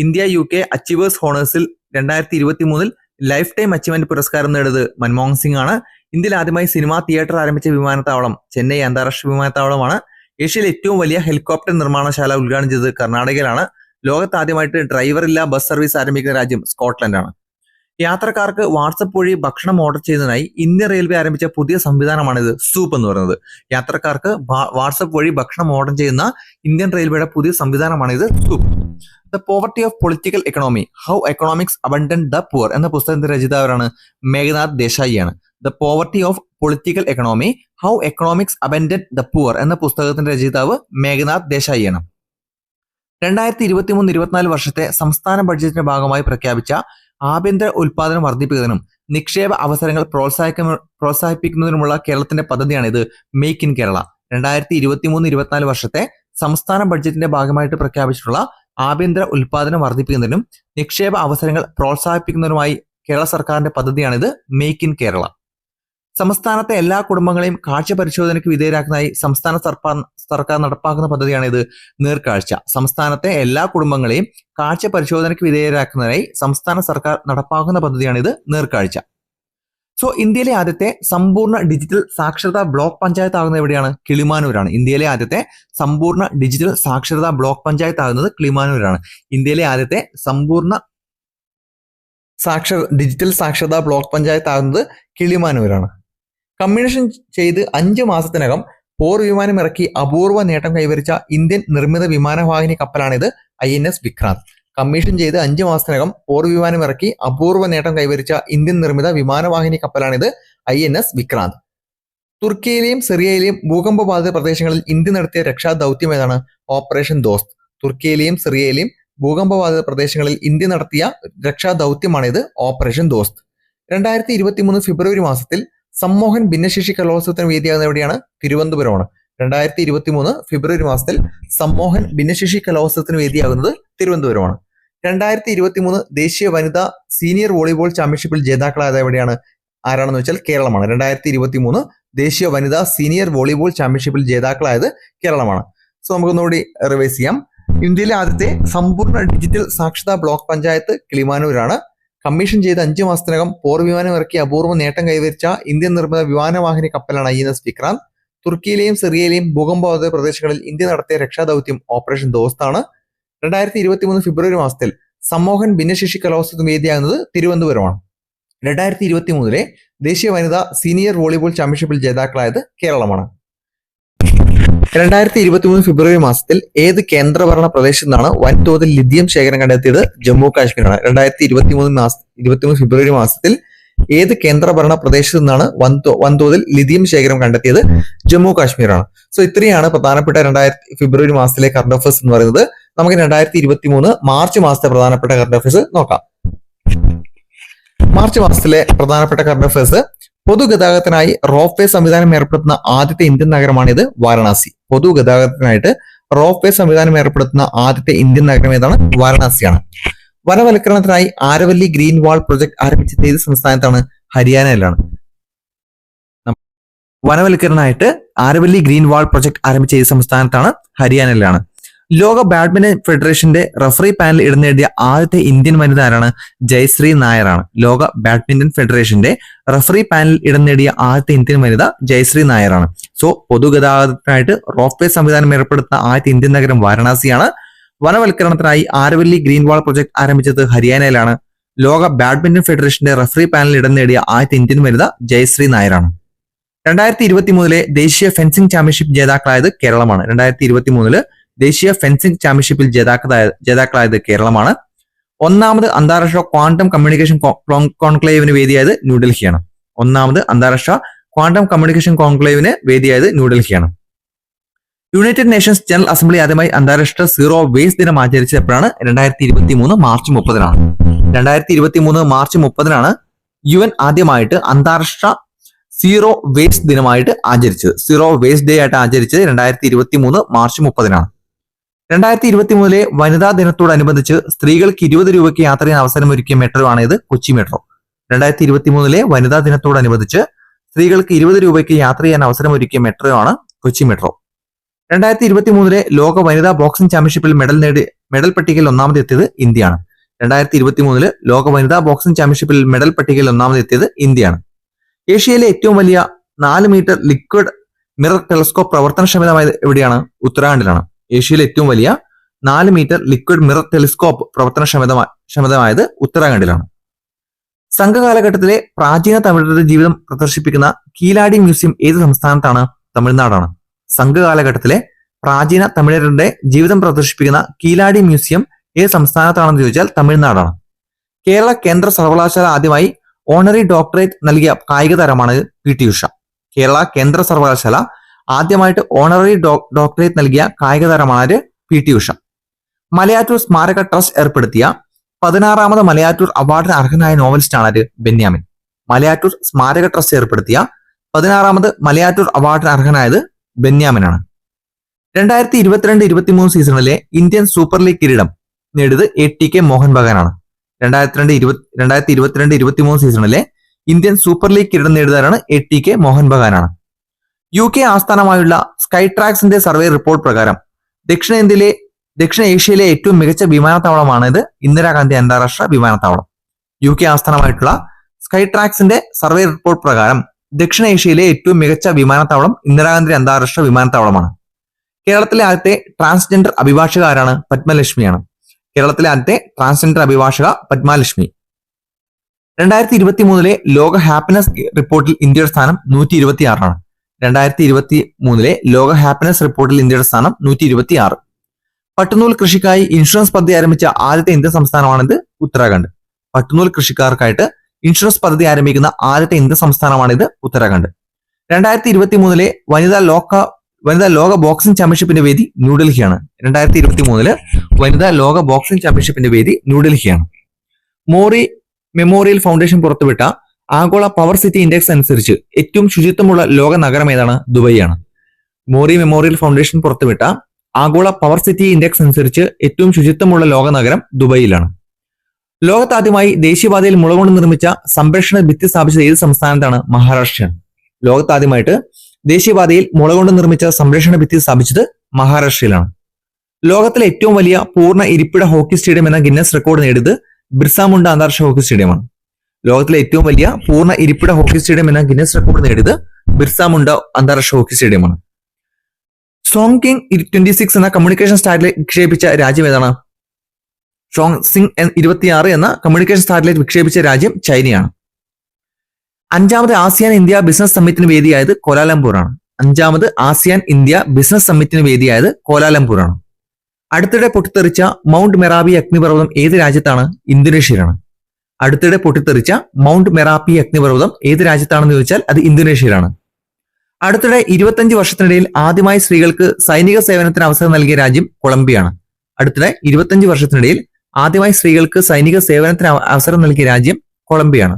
ഇന്ത്യ UK അച്ചീവേഴ്സ് ഹോണേഴ്സിൽ 2023 ലൈഫ് ടൈം അച്ചീവ്മെന്റ് പുരസ്കാരം നേടിയത് മൻമോഹൻ സിംഗ് ആണ്. ഇന്ത്യയിൽ ആദ്യമായി സിനിമാ തിയേറ്റർ ആരംഭിച്ച വിമാനത്താവളം ചെന്നൈ അന്താരാഷ്ട്ര വിമാനത്താവളമാണ്. ഏഷ്യയിലെ ഏറ്റവും വലിയ ഹെലികോപ്റ്റർ നിർമ്മാണശാല ഉദ്ഘാടനം ചെയ്തത് കർണാടകയിലാണ്. ലോകത്ത് ആദ്യമായിട്ട് ഡ്രൈവറില്ലാ ബസ് സർവീസ് ആരംഭിക്കുന്ന രാജ്യം സ്കോട്ട്ലൻഡ് ആണ്. യാത്രക്കാർക്ക് വാട്സപ്പ് വഴി ഭക്ഷണം ഓർഡർ ചെയ്യുന്നതിനായി ഇന്ത്യൻ റെയിൽവേ ആരംഭിച്ച പുതിയ സംവിധാനമാണിത് സൂപ്പ് എന്ന് പറയുന്നത്. യാത്രക്കാർക്ക് വാട്സപ്പ് വഴി ഭക്ഷണം ഓർഡർ ചെയ്യുന്ന ഇന്ത്യൻ റെയിൽവേയുടെ പുതിയ സംവിധാനമാണിത് സൂപ്പ്. The poverty of political economy how economics abandoned the poor എന്ന പുസ്തകത്തിന്റെ രചയിതാവാണ് മേഘനാഥ് ദേശായിയാണ്. The poverty of political economy how economics abandoned the poor എന്ന പുസ്തകത്തിന്റെ രചയിതാവ് മേഘനാഥ് ദേശായിയാണ്. 2023-24 വർഷത്തെ സംസ്ഥാന ബഡ്ജറ്റിന്റെ ഭാഗമായി പ്രഖ്യാപിച്ച ആഭ്യന്തര ഉൽപാദനം വർദ്ധിപ്പിക്കുന്നതിനും നിക്ഷേപ അവസരങ്ങൾ പ്രോത്സാഹിപ്പിക്കുന്നതിനുമുള്ള കേരളത്തിന്റെ പദ്ധതിയാണ് ഇത് മേക്ക് ഇൻ കേരള. 2023-24 വർഷത്തെ സംസ്ഥാന ബഡ്ജറ്റിന്റെ ഭാഗമായിട്ട് പ്രഖ്യാപിച്ചിട്ടുള്ള ആഭ്യന്തര ഉൽപാദനം വർദ്ധിപ്പിക്കുന്നതിനും നിക്ഷേപ അവസരങ്ങൾ പ്രോത്സാഹിപ്പിക്കുന്നതിനുമായി കേരള സർക്കാരിന്റെ പദ്ധതിയാണിത് മേക്ക് ഇൻ കേരള. സംസ്ഥാനത്തെ എല്ലാ കുടുംബങ്ങളെയും കാഴ്ച പരിശോധനയ്ക്ക് വിധേയരാക്കുന്നതായി സംസ്ഥാന സർക്കാർ നടപ്പാക്കുന്ന പദ്ധതിയാണിത് നേർക്കാഴ്ച. സംസ്ഥാനത്തെ എല്ലാ കുടുംബങ്ങളെയും കാഴ്ച പരിശോധനയ്ക്ക് വിധേയരാക്കുന്നതിനായി സംസ്ഥാന സർക്കാർ നടപ്പാക്കുന്ന പദ്ധതിയാണിത് നേർക്കാഴ്ച. സോ ഇന്ത്യയിലെ ആദ്യത്തെ സമ്പൂർണ്ണ ഡിജിറ്റൽ സാക്ഷരതാ ബ്ലോക്ക് പഞ്ചായത്ത് ആകുന്നത് എവിടെയാണ്? കിളിമാനൂരാണ്. ഇന്ത്യയിലെ ആദ്യത്തെ സമ്പൂർണ്ണ ഡിജിറ്റൽ സാക്ഷരതാ ബ്ലോക്ക് പഞ്ചായത്ത് ആകുന്നത് കിളിമാനൂരാണ്. ഇന്ത്യയിലെ ആദ്യത്തെ സമ്പൂർണ്ണ ഡിജിറ്റൽ സാക്ഷരതാ ബ്ലോക്ക് പഞ്ചായത്ത് ആകുന്നത് കിളിമാനൂരാണ്. കമ്മീഷൻ ചെയ്ത് 5 മാസത്തിനകം പോർ വിമാനം ഇറക്കി അപൂർവ നേട്ടം കൈവരിച്ച ഇന്ത്യൻ നിർമ്മിത വിമാനവാഹിനി കപ്പലാണിത് INS വിക്രാന്ത്. കമ്മീഷൻ ചെയ്ത് 5 മാസത്തിനകം പോർ വിമാനം ഇറക്കി അപൂർവ നേട്ടം കൈവരിച്ച ഇന്ത്യൻ നിർമ്മിത വിമാനവാഹിനി കപ്പലാണിത് INS വിക്രാന്ത്. തുർക്കിയിലെയും സിറിയയിലെയും ഭൂകമ്പബാധിത പ്രദേശങ്ങളിൽ ഇന്ത്യ നടത്തിയ രക്ഷാ ദൗത്യം ഏതാണ്? ഓപ്പറേഷൻ ദോസ്ത്. തുർക്കിയിലെയും സിറിയയിലെയും ഭൂകമ്പബാധിത പ്രദേശങ്ങളിൽ ഇന്ത്യ നടത്തിയ രക്ഷാ ദൗത്യമാണിത് ഓപ്പറേഷൻ ദോസ്ത്. 2023 ഫെബ്രുവരി മാസത്തിൽ സമ്മോഹൻ ഭിന്നശേഷി കലോത്സവത്തിന് വേദിയാകുന്ന എവിടെയാണ്? തിരുവനന്തപുരമാണ്. 2023 ഫെബ്രുവരി മാസത്തിൽ സമ്മോഹൻ ഭിന്നശേഷി കലോത്സവത്തിന് വേദിയാകുന്നത് തിരുവനന്തപുരമാണ്. 2023 ദേശീയ വനിതാ സീനിയർ വോളിബോൾ ചാമ്പ്യൻഷിപ്പിൽ ജേതാക്കളായത് എവിടെയാണ്? ആരാണെന്ന് വെച്ചാൽ കേരളമാണ്. 2023 ദേശീയ വനിതാ സീനിയർ വോളിബോൾ ചാമ്പ്യൻഷിപ്പിൽ ജേതാക്കളായത് കേരളമാണ്. സോ നമുക്കൊന്നുകൂടി റിവൈസ് ചെയ്യാം. ഇന്ത്യയിലെ ആദ്യത്തെ സമ്പൂർണ്ണ ഡിജിറ്റൽ സാക്ഷരതാ ബ്ലോക്ക് പഞ്ചായത്ത് കിളിമാനൂരാണ്. കമ്മീഷൻ ചെയ്ത് 5 മാസത്തിനകം പോർ വിമാനം ഇറക്കി അപൂർവ നേട്ടം കൈവരിച്ച ഇന്ത്യൻ നിർമ്മിത വിമാനവാഹിനി കപ്പലാണ് INS വിക്രാന്ത്. തുർക്കിയിലെയും സിറിയയിലെയും ഭൂകമ്പബാധിത പ്രദേശങ്ങളിൽ ഇന്ത്യ നടത്തിയ രക്ഷാദൗത്യം ഓപ്പറേഷൻ ദോസ്താണ്. 2023 ഫെബ്രുവരി മാസത്തിൽ സമ്മോഹൻ ഭിന്നശേഷി കലോത്സവത്തിന് വേദിയാകുന്നത് തിരുവനന്തപുരമാണ്. 2023 ദേശീയ വനിതാ സീനിയർ വോളിബോൾ ചാമ്പ്യൻഷിപ്പിൽ ജേതാക്കളായത് കേരളമാണ്. 2023 ഫെബ്രുവരി മാസത്തിൽ ഏത് കേന്ദ്രഭരണ പ്രദേശത്തു നിന്നാണ് വൻതോതിൽ ലിഥിയം ശേഖരം കണ്ടെത്തിയത്? ജമ്മു കാശ്മീരാണ്. 2023 ഫെബ്രുവരി മാസത്തിൽ ഏത് കേന്ദ്രഭരണ പ്രദേശത്തു നിന്നാണ് വൻതോതിൽ ലിഥിയം ശേഖരം കണ്ടെത്തിയത്? ജമ്മു കാശ്മീരാണ്. സോ ഇത്രയാണ് പ്രധാനപ്പെട്ട ഫെബ്രുവരി മാസത്തിലെ കറണ്ട് അഫയേഴ്സ് എന്ന് പറയുന്നത്. നമുക്ക് 2023 മാർച്ച് മാസത്തെ പ്രധാനപ്പെട്ട കറണ്ട് അഫയേഴ്സ് നോക്കാം. മാർച്ച് മാസത്തിലെ പ്രധാനപ്പെട്ട കറണ്ട് അഫയേഴ്സ്: പൊതുഗതാഗതത്തിനായി റോപ്പ് വേ സംവിധാനം ഏർപ്പെടുത്തുന്ന ആദ്യത്തെ ഇന്ത്യൻ നഗരമാണിത്, വാരണാസി. പൊതുഗതാഗതത്തിനായിട്ട് റോപ്പ് വേ സംവിധാനം ഏർപ്പെടുത്തുന്ന ആദ്യത്തെ ഇന്ത്യൻ നഗരം ഏതാണ്? വാരണാസിയാണ്. വനവൽക്കരണത്തിനായി ആരവല്ലി ഗ്രീൻ വാൾ പ്രൊജക്ട് ആരംഭിച്ചത് ഏത് സംസ്ഥാനത്താണ്? ഹരിയാനയിലാണ്. വനവൽക്കരണമായിട്ട് ആരവല്ലി ഗ്രീൻ വാൾ പ്രൊജക്ട് ആരംഭിച്ച ഏത് സംസ്ഥാനത്താണ്? ഹരിയാനയിലാണ്. ലോക ബാഡ്മിന്റൺ ഫെഡറേഷന്റെ റഫറി പാനൽ ഇടം നേടിയ ആദ്യത്തെ ഇന്ത്യൻ വനിത ആരാണ്? ജയശ്രീ നായരാണ്. ലോക ബാഡ്മിന്റൺ ഫെഡറേഷന്റെ റഫറി പാനൽ ഇടം നേടിയ ആദ്യത്തെ ഇന്ത്യൻ വനിത ജയശ്രീ നായരാണ്. സോ പൊതുഗതാഗതത്തിനായിട്ട് റോപ്പ് വേ സംവിധാനം ഏർപ്പെടുത്തുന്ന ആദ്യത്തെ ഇന്ത്യൻ നഗരം വാരണാസിയാണ്. വനവൽക്കരണത്തിനായി ആരവല്ലി ഗ്രീൻ വാൾ പ്രൊജക്ട് ആരംഭിച്ചത് ഹരിയാനയിലാണ്. ലോക ബാഡ്മിന്റൺ ഫെഡറേഷന്റെ റഫറി പാനൽ ഇടം നേടിയ ആദ്യത്തെ ഇന്ത്യൻ വനിത ജയശ്രീ നായരാണ്. 2023 ദേശീയ ഫെൻസിംഗ് ചാമ്പ്യൻഷിപ്പ് ജേതാക്കളായത് കേരളമാണ്. 2023 ദേശീയ ഫെൻസിംഗ് ചാമ്പ്യൻഷിപ്പിൽ ജേതാക്കളായത് കേരളമാണ്. ഒന്നാമത് അന്താരാഷ്ട്ര ക്വാണ്ടം കമ്മ്യൂണിക്കേഷൻ കോൺക്ലേവിന് വേദിയായത് ന്യൂഡൽഹിയാണ്. ഒന്നാമത് അന്താരാഷ്ട്ര ക്വാണ്ടം കമ്മ്യൂണിക്കേഷൻ കോൺക്ലേവിന് വേദിയായത് ന്യൂഡൽഹിയാണ്. യുണൈറ്റഡ് നേഷൻസ് ജനറൽ അസംബ്ലി ആദ്യമായി അന്താരാഷ്ട്ര സീറോ വേസ്റ്റ് ദിനം ആചരിച്ചത് എപ്പോഴാണ്? 2023 മാർച്ച് 30-നാണ്. 2023 മാർച്ച് 30-നാണ് UN ആദ്യമായിട്ട് അന്താരാഷ്ട്ര സീറോ വേസ്റ്റ് ദിനമായിട്ട് ആചരിച്ചത്. സീറോ വേസ്റ്റ് ഡേ ആയിട്ട് ആചരിച്ചത് 2023 മാർച്ച് 30-നാണ്. 2023 വനിതാ ദിനത്തോടനുബന്ധിച്ച് സ്ത്രീകൾക്ക് 20 രൂപയ്ക്ക് യാത്ര ചെയ്യാൻ അവസരമൊരുക്കിയ മെട്രോ ആണ് ഇത്, കൊച്ചി മെട്രോ. 2023 വനിതാ ദിനത്തോടനുബന്ധിച്ച് സ്ത്രീകൾക്ക് 20 രൂപയ്ക്ക് യാത്ര ചെയ്യാൻ അവസരമൊരുക്കിയ മെട്രോ ആണ് കൊച്ചി മെട്രോ. 2023 ലോക വനിതാ ബോക്സിംഗ് ചാമ്പ്യൻഷിപ്പിൽ മെഡൽ പട്ടികയിൽ ഒന്നാമതെത്തിയത് ഇന്ത്യയാണ്. 2023 ലോക വനിതാ ബോക്സിംഗ് ചാമ്പ്യൻഷിപ്പിൽ മെഡൽ പട്ടികയിൽ ഒന്നാമതെത്തിയത് ഇന്ത്യയാണ്. ഏഷ്യയിലെ ഏറ്റവും വലിയ 4 മീറ്റർ ലിക്വിഡ് മിറർ ടെലിസ്കോപ്പ് പ്രവർത്തനക്ഷമതമായത് എവിടെയാണ്? ഉത്തരാഖണ്ഡിലാണ്. ഏഷ്യയിലെ ഏറ്റവും വലിയ 4 മീറ്റർ ലിക്വിഡ് മിറർ ടെലിസ്കോപ്പ് പ്രവർത്തനക്ഷമതമായത് ഉത്തരാഖണ്ഡിലാണ്. സംഘകാലഘട്ടത്തിലെ പ്രാചീന തമിഴരുടെ ജീവിതം പ്രദർശിപ്പിക്കുന്ന കീലാടി മ്യൂസിയം ഏത് സംസ്ഥാനത്താണ്? തമിഴ്നാടാണ്. സംഘകാലഘട്ടത്തിലെ പ്രാചീന തമിഴരുടെ ജീവിതം പ്രദർശിപ്പിക്കുന്ന കീലാടി മ്യൂസിയം ഏത് സംസ്ഥാനത്താണെന്ന് ചോദിച്ചാൽ തമിഴ്നാടാണ്. കേരള കേന്ദ്ര സർവകലാശാല ആദ്യമായി ഓണറി ഡോക്ടറേറ്റ് നൽകിയ കായിക താരമാണ് PT ഉഷ. കേരള കേന്ദ്ര സർവകലാശാല ആദ്യമായിട്ട് ഓണറി ഡോക്ടറേറ്റ് നൽകിയ കായിക താരമാണ് PT ഉഷ. മലയാറ്റൂർ സ്മാരക ട്രസ്റ്റ് ഏർപ്പെടുത്തിയ 16ാമത് മലയാറ്റൂർ അവാർഡിന് അർഹനായ നോവലിസ്റ്റാണ് ബെന്യാമിൻ. മലയാറ്റൂർ സ്മാരക ട്രസ്റ്റ് ഏർപ്പെടുത്തിയ 16ാമത് മലയാറ്റൂർ അവാർഡിന് അർഹനായത് ബെന്യാമിനാണ്. 2022-23 സീസണിലെ ഇന്ത്യൻ സൂപ്പർ ലീഗ് കിരീടം നേടിയത് ATK മോഹൻ ബഗാനാണ്. 2022-23 സീസണിലെ ഇന്ത്യൻ സൂപ്പർ ലീഗ് കിരീടം നേടിയതാണ് ATK മോഹൻ ബഗാനാണ്. UK ആസ്ഥാനമായുള്ള സ്കൈ ട്രാക്സിന്റെ സർവേ റിപ്പോർട്ട് പ്രകാരം ദക്ഷിണ ഏഷ്യയിലെ ഏറ്റവും മികച്ച വിമാനത്താവളമാണ് ഇത്, ഇന്ദിരാഗാന്ധി അന്താരാഷ്ട്ര വിമാനത്താവളം. UK ആസ്ഥാനമായിട്ടുള്ള സ്കൈ ട്രാക്സിന്റെ സർവേ റിപ്പോർട്ട് പ്രകാരം ദക്ഷിണ ഏഷ്യയിലെ ഏറ്റവും മികച്ച വിമാനത്താവളം ഇന്ദിരാഗാന്ധി അന്താരാഷ്ട്ര വിമാനത്താവളമാണ്. കേരളത്തിലെ ആദ്യത്തെ ട്രാൻസ്ജെൻഡർ അഭിഭാഷക ആരാണ്? പത്മലക്ഷ്മിയാണ്. കേരളത്തിലെ ആദ്യത്തെ ട്രാൻസ്ജെൻഡർ അഭിഭാഷക പത്മലക്ഷ്മി. 2023 ലോക ഹാപ്പിനെസ് റിപ്പോർട്ടിൽ ഇന്ത്യയുടെ സ്ഥാനം 126-ആണ്. 2023 ലോക ഹാപ്പിനെസ് റിപ്പോർട്ടിൽ ഇന്ത്യയുടെ സ്ഥാനം 126. പട്ടുനൂൽ കൃഷിക്കായി ഇൻഷുറൻസ് പദ്ധതി ആരംഭിച്ച ആദ്യത്തെ ഇന്ത്യൻ സംസ്ഥാനമാണിത്, ഉത്തരാഖണ്ഡ്. പട്ടുനൂൽ കൃഷിക്കാർക്കായിട്ട് ഇൻഷുറൻസ് പദ്ധതി ആരംഭിക്കുന്ന ആദ്യത്തെ ഇന്ത്യൻ സംസ്ഥാനമാണിത്, ഉത്തരാഖണ്ഡ്. 2023 വനിതാ ലോക ബോക്സിംഗ് ചാമ്പ്യൻഷിപ്പിന്റെ വേദി ന്യൂഡൽഹിയാണ്. 2023 വനിതാ ലോക ബോക്സിംഗ് ചാമ്പ്യൻഷിപ്പിന്റെ വേദി ന്യൂഡൽഹിയാണ്. മോറി മെമ്മോറിയൽ ഫൗണ്ടേഷൻ പുറത്തുവിട്ട ആഗോള പവർ സിറ്റി ഇൻഡെക്സ് അനുസരിച്ച് ഏറ്റവും ശുചിത്വമുള്ള ലോക നഗരം ഏതാണ്? ദുബൈയാണ്. മോറി മെമ്മോറിയൽ ഫൗണ്ടേഷൻ പുറത്തുവിട്ട ആഗോള പവർ സിറ്റി ഇൻഡെക്സ് അനുസരിച്ച് ഏറ്റവും ശുചിത്വമുള്ള ലോക നഗരം ദുബൈയിലാണ്. ലോകത്താദ്യമായി ദേശീയപാതയിൽ മുളകൊണ്ട് നിർമ്മിച്ച സംരക്ഷണ ഭിത്തി സ്ഥാപിച്ചത് ഏത് സംസ്ഥാനത്താണ്? മഹാരാഷ്ട്രയാണ്. ലോകത്താദ്യമായിട്ട് ദേശീയപാതയിൽ മുളകൊണ്ട് നിർമ്മിച്ച സംരക്ഷണ ഭിത്തി സ്ഥാപിച്ചത് മഹാരാഷ്ട്രയിലാണ്. ലോകത്തിലെ ഏറ്റവും വലിയ പൂർണ്ണ ഇരിപ്പിട ഹോക്കി സ്റ്റേഡിയം എന്ന ഗിന്നസ് റെക്കോർഡ് നേടിയത് ബിർസ മുണ്ട അന്താരാഷ്ട്ര ഹോക്കി സ്റ്റേഡിയമാണ്. ലോകത്തിലെ ഏറ്റവും വലിയ പൂർണ്ണ ഇരിപ്പിട ഹോക്കി സ്റ്റേഡിയം എന്ന ഗിന്നസ് റെക്കോർഡ് നേടിയത് ബിർസ മുണ്ട അന്താരാഷ്ട്ര ഹോക്കി സ്റ്റേഡിയമാണ്. സോങ് കിങ് 26 എന്ന കമ്മ്യൂണിക്കേഷൻ സാറ്റലൈറ്റ് വിക്ഷേപിച്ച രാജ്യം ഏതാണ്? സോങ് സിംഗ് 26 എന്ന കമ്മ്യൂണിക്കേഷൻ സാറ്റലൈറ്റ് വിക്ഷേപിച്ച രാജ്യം ചൈനയാണ്. 5ാമത് ആസിയാൻ ഇന്ത്യ ബിസിനസ് സമ്മിറ്റിന് വേദിയായത് കോലാലംപൂറാണ്. 5ാമത് ആസിയാൻ ഇന്ത്യ ബിസിനസ് സമ്മിറ്റിന് വേദിയായത് കോലാലംപൂറാണ്. അടുത്തിടെ പൊട്ടിത്തെറിച്ച മൗണ്ട് മെറാബി അഗ്നിപർവ്വതം ഏത് രാജ്യത്താണ്? ഇന്തോനേഷ്യയിലാണ്. അടുത്തിടെ പൊട്ടിത്തെറിച്ച മൗണ്ട് മെറാപ്പി അഗ്നിപർവ്വതം ഏത് രാജ്യത്താണെന്ന് ചോദിച്ചാൽ അത് ഇന്തോനേഷ്യയിലാണ്. അടുത്തിടെ 25 വർഷത്തിനിടയിൽ ആദ്യമായി സ്ത്രീകൾക്ക് സൈനിക സേവനത്തിന് അവസരം നൽകിയ രാജ്യം കൊളംബിയയാണ്. അടുത്തിടെ 25 വർഷത്തിനിടയിൽ ആദ്യമായി സ്ത്രീകൾക്ക് സൈനിക സേവനത്തിന് അവസരം നൽകിയ രാജ്യം കൊളംബിയയാണ്.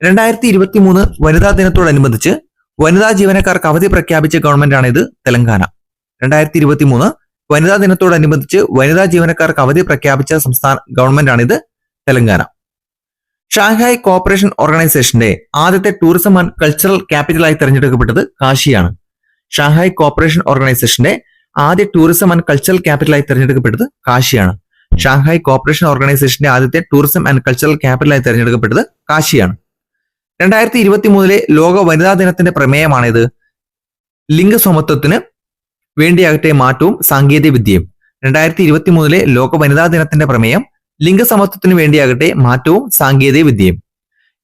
2023 വനിതാ ദിനത്തോടനുബന്ധിച്ച് വനിതാ ജീവനക്കാർക്ക് അവധി പ്രഖ്യാപിച്ച ഗവൺമെന്റാണ് ഇത് തെലങ്കാന. 2023 വനിതാ ദിനത്തോടനുബന്ധിച്ച് വനിതാ ജീവനക്കാർക്ക് അവധി പ്രഖ്യാപിച്ച സംസ്ഥാന ഗവൺമെന്റാണിത് തെലങ്കാന. ഷാങ്ഹായ് കോപ്പറേഷൻ ഓർഗനൈസേഷന്റെ ആദ്യത്തെ ടൂറിസം ആൻഡ് കൾച്ചറൽ ക്യാപിറ്റലായി തെരഞ്ഞെടുക്കപ്പെട്ടത് കാശിയാണ്. ഷാങ്ഹായ് കോപ്പറേഷൻ ഓർഗനൈസേഷന്റെ ആദ്യ ടൂറിസം ആൻഡ് കൾച്ചറൽ ക്യാപിറ്റലായി തെരഞ്ഞെടുക്കപ്പെട്ടത് കാശിയാണ്. ഷാങ്ഹായ് കോപ്പറേഷൻ ഓർഗനൈസേഷന്റെ ആദ്യത്തെ ടൂറിസം ആൻഡ് കൾച്ചറൽ ക്യാപിറ്റലായി തെരഞ്ഞെടുക്കപ്പെട്ടത് കാശിയാണ്. 2023 ലോക വനിതാ ദിനത്തിന്റെ പ്രമേയമാണിത്. ലിംഗസമത്വത്തിന് വേണ്ടിയാകട്ടെ മാറ്റവും സാങ്കേതിക വിദ്യയും. 2023 ലോക വനിതാ ദിനത്തിന്റെ പ്രമേയം ലിംഗസമത്വത്തിന് വേണ്ടിയാകട്ടെ മാറ്റവും സാങ്കേതിക വിദ്യയും.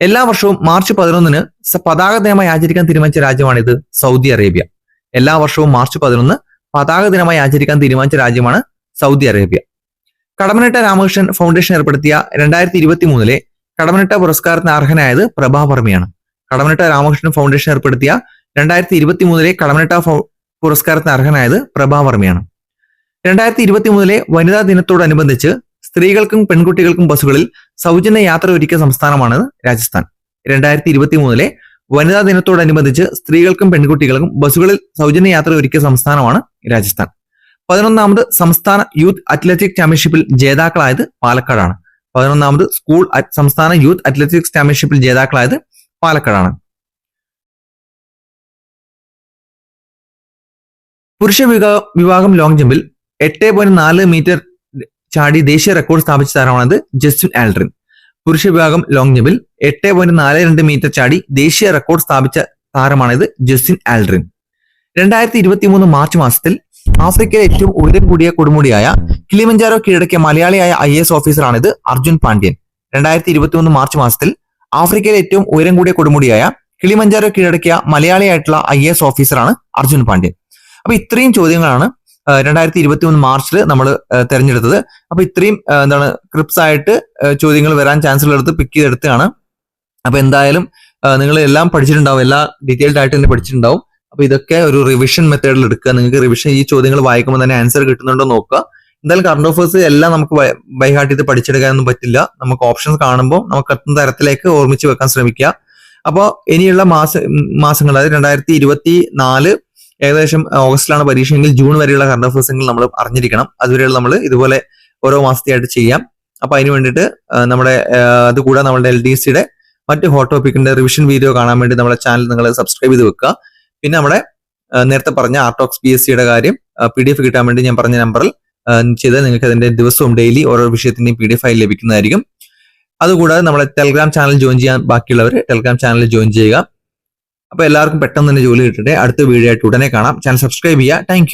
എല്ലാ വർഷവും മാർച്ച് 11 പതാക ദിനമായി ആചരിക്കാൻ തീരുമാനിച്ച രാജ്യമാണിത് സൗദി അറേബ്യ. എല്ലാ വർഷവും മാർച്ച് 11 പതാക ദിനമായി ആചരിക്കാൻ തീരുമാനിച്ച രാജ്യമാണ് Saudi Arabia. Kadammanitta Ramakrishnan foundation ഏർപ്പെടുത്തിയ 2023 കടമ്മനിട്ട പുരസ്കാരത്തിന് അർഹനായത് പ്രഭാവർമ്മയാണ്. കടമ്മനിട്ട രാമകൃഷ്ണൻ ഫൗണ്ടേഷൻ ഏർപ്പെടുത്തിയ 2023 കടമ്മനിട്ട പുരസ്കാരത്തിന് അർഹനായത് പ്രഭാവർമ്മയാണ്. 2023 വനിതാ ദിനത്തോടനുബന്ധിച്ച് സ്ത്രീകൾക്കും പെൺകുട്ടികൾക്കും ബസ്സുകളിൽ സൗജന്യ യാത്ര ഒരുക്കിയ സംസ്ഥാനമാണ് രാജസ്ഥാൻ. 2023 വനിതാ ദിനത്തോടനുബന്ധിച്ച് സ്ത്രീകൾക്കും പെൺകുട്ടികൾക്കും ബസ്സുകളിൽ സൗജന്യ യാത്ര ഒരുക്കിയ സംസ്ഥാനമാണ് രാജസ്ഥാൻ. 11ാമത് സംസ്ഥാന യൂത്ത് അത്ലറ്റിക് ചാമ്പ്യൻഷിപ്പിൽ ജേതാക്കളായത് പാലക്കാടാണ്. 11ാമത് സ്കൂൾ സംസ്ഥാന യൂത്ത് അത്ലറ്റിക്സ് ചാമ്പ്യൻഷിപ്പിൽ ജേതാക്കളായത് പാലക്കാടാണ്. പുരുഷ വിഭാഗം ലോങ് ജമ്പിൽ 8.4 മീറ്റർ ചാടി ദേശീയ റെക്കോർഡ് സ്ഥാപിച്ച താരമാണത് ജസ്റ്റിൻ ആൽഡ്രിൻ. പുരുഷ വിഭാഗം ലോങ് ജമ്പിൽ 8.42 മീറ്റർ ചാടി ദേശീയ റെക്കോർഡ് സ്ഥാപിച്ച താരമാണിത് ജസ്റ്റിൻ ആൽഡ്രിൻ. 2023 മാർച്ച് മാസത്തിൽ ആഫ്രിക്കയിലെ ഏറ്റവും ഉയരം കൂടിയ കൊടുമുടിയായ കിളിമഞ്ചാരോ കീഴടക്കിയ മലയാളിയായ IAS ഓഫീസറാണിത് അർജുൻ പാണ്ഡ്യൻ. 2023 മാർച്ച് മാസത്തിൽ ആഫ്രിക്കയിലെ ഏറ്റവും ഉയരം കൂടിയ കൊടുമുടിയായ കിളിമഞ്ചാരോ കീഴടക്കിയ മലയാളിയായിട്ടുള്ള IAS ഓഫീസറാണ് അർജുൻ പാണ്ഡ്യൻ. അപ്പൊ ഇത്രയും ചോദ്യങ്ങളാണ് 2023 മാർച്ചിൽ നമ്മൾ തെരഞ്ഞെടുത്തത്. അപ്പൊ ഇത്രയും ക്രിപ്സ് ആയിട്ട് ചോദ്യങ്ങൾ വരാൻ ചാൻസ് ഉള്ളടുത്ത് പിക്ക് ചെയ്തെടുത്താണ്. അപ്പൊ എന്തായാലും നിങ്ങൾ എല്ലാം പഠിച്ചിട്ടുണ്ടാവും, എല്ലാ ഡീറ്റെയിൽഡ് ആയിട്ട് തന്നെ പഠിച്ചിട്ടുണ്ടാവും. അപ്പൊ ഇതൊക്കെ ഒരു റിവിഷൻ മെത്തേഡിൽ എടുക്കുക. നിങ്ങൾക്ക് റിവിഷൻ ഈ ചോദ്യങ്ങൾ വായിക്കുമ്പോൾ തന്നെ ആൻസർ കിട്ടുന്നുണ്ടോ നോക്കുക. എന്തായാലും കറണ്ട് അഫേഴ്സ് എല്ലാം നമുക്ക് ബൈ ഹാർട്ട് ചെയ്ത് പഠിച്ചെടുക്കാനൊന്നും പറ്റില്ല. നമുക്ക് ഓപ്ഷൻസ് കാണുമ്പോൾ നമുക്ക് എത്തുന്ന തരത്തിലേക്ക് ഓർമ്മിച്ച് വെക്കാൻ ശ്രമിക്കുക. അപ്പോൾ ഇനിയുള്ള മാസങ്ങൾ അതായത് 2024 ഏകദേശം ഓഗസ്റ്റിലാണ് പരീക്ഷയെങ്കിൽ ജൂൺ വരെയുള്ള കറണ്ട് അഫേഴ്സ് നമ്മൾ അറിഞ്ഞിരിക്കണം. അതുവരെയുള്ള നമ്മൾ ഇതുപോലെ ഓരോ മാസത്തെയായിട്ട് ചെയ്യാം. അപ്പൊ അതിന് വേണ്ടിയിട്ട് നമ്മുടെ അതുകൂടാതെ നമ്മുടെ LDCയുടെ മറ്റ് ഹോട്ട് ടോപ്പിക്കിന്റെ റിവിഷൻ വീഡിയോ കാണാൻ വേണ്ടി നമ്മുടെ ചാനൽ നിങ്ങൾ സബ്സ്ക്രൈബ് ചെയ്ത് വെക്കുക. പിന്നെ നമ്മുടെ നേരത്തെ പറഞ്ഞ ആർട്ടോക്സ് PSCയുടെ കാര്യം PDF കിട്ടാൻ വേണ്ടി ഞാൻ പറഞ്ഞ നമ്പറിൽ ചെയ്ത് നിങ്ങൾക്ക് അതിന്റെ ദിവസവും ഡെയിലി ഓരോ വിഷയത്തിന്റെയും PDF ഫയൽ ലഭിക്കുന്നതായിരിക്കും. അതുകൂടാതെ നമ്മുടെ ടെലഗ്രാം ചാനൽ ജോയിൻ ചെയ്യാൻ ബാക്കിയുള്ളവർ ടെലഗ്രാം ചാനൽ ജോയിൻ ചെയ്യുക. അപ്പൊ എല്ലാവർക്കും പെട്ടെന്ന് തന്നെ ജോലി കിട്ടട്ടെ. അടുത്ത വീഡിയോ ആയിട്ട് ഉടനെ കാണാം. ചാനൽ സബ്സ്ക്രൈബ് ചെയ്യുക. താങ്ക്